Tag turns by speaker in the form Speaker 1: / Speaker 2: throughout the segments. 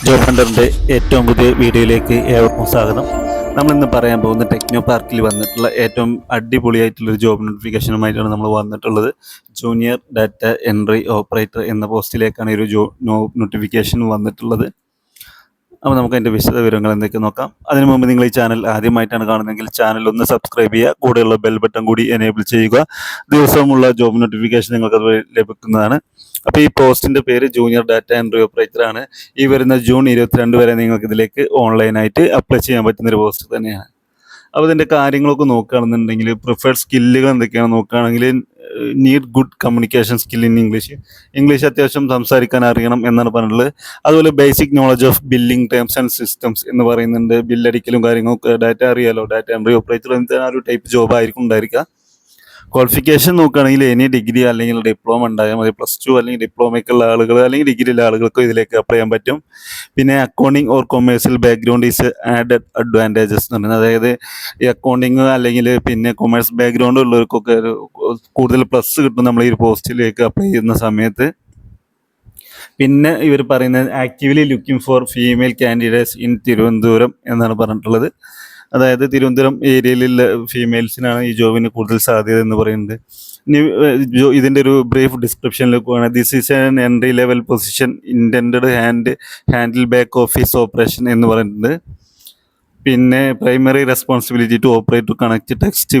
Speaker 1: Job ഹണ്ടറിൻ്റെ ഏറ്റവും പുതിയ വീഡിയോയിലേക്ക് ഏവർക്കും സ്വാഗതം. നമ്മളിന്ന് പറയാൻ പോകുന്ന ടെക്നോ പാർക്കിൽ വന്നിട്ടുള്ള ഏറ്റവും അടിപൊളിയായിട്ടുള്ളൊരു ജോബ് നോട്ടിഫിക്കേഷനുമായിട്ടാണ് നമ്മൾ വന്നിട്ടുള്ളത്. ജൂനിയർ ഡാറ്റ എൻട്രി ഓപ്പറേറ്റർ എന്ന പോസ്റ്റിലേക്കാണ് ഈ ഒരു നോട്ടിഫിക്കേഷൻ വന്നിട്ടുള്ളത്. അപ്പോൾ നമുക്ക് അതിൻ്റെ വിശദ വിവരങ്ങൾ എന്തൊക്കെ നോക്കാം. അതിനു മുമ്പ് നിങ്ങൾ ഈ ചാനൽ ആദ്യമായിട്ടാണ് കാണുന്നതെങ്കിൽ ചാനൽ ഒന്ന് സബ്സ്ക്രൈബ് ചെയ്യുക, കൂടെയുള്ള ബെൽ ബട്ടൺ കൂടി എനേബിൾ ചെയ്യുക. ദിവസവുമുള്ള ജോബ് നോട്ടിഫിക്കേഷൻ നിങ്ങൾക്ക് ലഭിക്കുന്നതാണ്. അപ്പോൾ ഈ പോസ്റ്റിൻ്റെ പേര് ജൂനിയർ ഡാറ്റ എൻട്രി ഓപ്പറേറ്റർ ആണ്. ഈ വരുന്ന ജൂൺ 22 വരെ നിങ്ങൾക്ക് ഇതിലേക്ക് ഓൺലൈനായിട്ട് അപ്ലൈ ചെയ്യാൻ പറ്റുന്നൊരു പോസ്റ്റ് തന്നെയാണ്. അപ്പോൾ ഇതിൻ്റെ കാര്യങ്ങളൊക്കെ നോക്കുകയാണെന്നുണ്ടെങ്കിൽ പ്രിഫേർഡ് സ്കില്ലുകൾ എന്തൊക്കെയാണ് നോക്കുകയാണെങ്കിൽ need good communication skill in English അത്യാവശ്യം സംസാരിക്കാൻ അറിയണം എന്നാണ് പറഞ്ഞിട്ടുള്ളത്. അതുപോലെ basic knowledge of billing terms and systems എന്ന് പറയുന്നുണ്ട്. ബില്ലടിക്കലും കാര്യങ്ങളൊക്കെ ഡാറ്റ അറിയാലോ, ഡാറ്റ എൻട്രി ഓപ്പറേറ്റർ എന്നിട്ട് ആ ഒരു ടൈപ്പ് ജോബ് ആയിരിക്കും ഉണ്ടായിരിക്കുക. ക്വാളിഫിക്കേഷൻ നോക്കുകയാണെങ്കിൽ എനി ഡിഗ്രി അല്ലെങ്കിൽ ഡിപ്ലോമ ഉണ്ടായാൽ മതി. +2 അല്ലെങ്കിൽ ഡിപ്ലോമയ്ക്കുള്ള ആളുകൾ അല്ലെങ്കിൽ ഡിഗ്രിയുള്ള ആളുകൾക്ക് ഇതിലേക്ക് അപ്ലൈ ചെയ്യാൻ പറ്റും. പിന്നെ accounting or commercial background is added advantages എന്ന് പറയുന്നത്, അതായത് ഈ അക്കൗണ്ടിങ് അല്ലെങ്കിൽ പിന്നെ കൊമേഴ്സ് ബാക്ക്ഗ്രൗണ്ട് ഉള്ളവർക്കൊക്കെ കൂടുതൽ പ്ലസ് കിട്ടും നമ്മൾ ഈ ഒരു പോസ്റ്റിലേക്ക് അപ്ലൈ ചെയ്യുന്ന സമയത്ത്. പിന്നെ ഇവർ പറയുന്നത് actively looking for female candidates in Thiruvananthapuram എന്നാണ് പറഞ്ഞിട്ടുള്ളത്. അതായത് തിരുവനന്തപുരം ഏരിയയിലുള്ള ഫീമെയിൽസിനാണ് ഈ ജോബിന് കൂടുതൽ സാധ്യത എന്ന് പറയുന്നത്. ഇനി ഇതിൻ്റെ ഒരു ബ്രീഫ് ഡിസ്ക്രിപ്ഷനിലേക്ക് പോകണം. This is an entry level position intended handle back office operation എന്ന് പറയുന്നത്. പിന്നെ primary responsibility to operate to connect text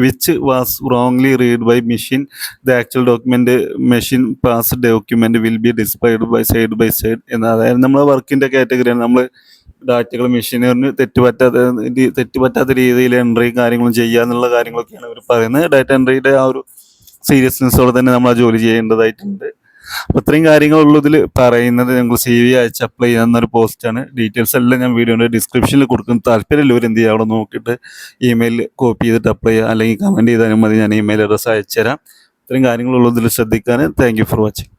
Speaker 1: which was wrongly read by machine. The actual document machine pass document will be displayed by side എന്ന്. അതായത് നമ്മളെ വർക്കിൻ്റെ കാറ്റഗറിയാണ്. നമ്മൾ ഡാറ്റകൾ മെഷീനറിന് തെറ്റുപറ്റാത്ത രീതിയിൽ entry കാര്യങ്ങളും ചെയ്യുക എന്നുള്ള കാര്യങ്ങളൊക്കെയാണ് ഇവർ പറയുന്നത്. ഡാറ്റ എൻട്രിയുടെ ആ ഒരു സീരിയസ്നെസ്സോടെ തന്നെ നമ്മൾ ആ ജോലി ചെയ്യേണ്ടതായിട്ടുണ്ട്. അപ്പോൾ ഇത്രയും കാര്യങ്ങളുള്ളൂ ഇതിൽ പറയുന്നത്. ഞങ്ങൾ CV അയച്ച് അപ്ലൈ ചെയ്യാവുന്ന ഒരു പോസ്റ്റാണ്. ഡീറ്റെയിൽസ് എല്ലാം ഞാൻ വീഡിയോയുടെ ഡിസ്ക്രിപ്ഷനിൽ കൊടുക്കും. താല്പര്യമുള്ളവർ എന്ത് ചെയ്യുക, അവിടെ നോക്കിയിട്ട് ഇമെയിൽ കോപ്പി ചെയ്തിട്ട് അപ്ലൈ ചെയ്യുക, അല്ലെങ്കിൽ കമൻറ്റ് ചെയ്താലും മതി. ഞാൻ ഇമെയിൽ അഡ്രസ്സ് അയച്ചുതരാം. ഇത്രയും കാര്യങ്ങളുള്ളൂ ഇതിൽ ശ്രദ്ധിക്കാൻ. Thank you for watching.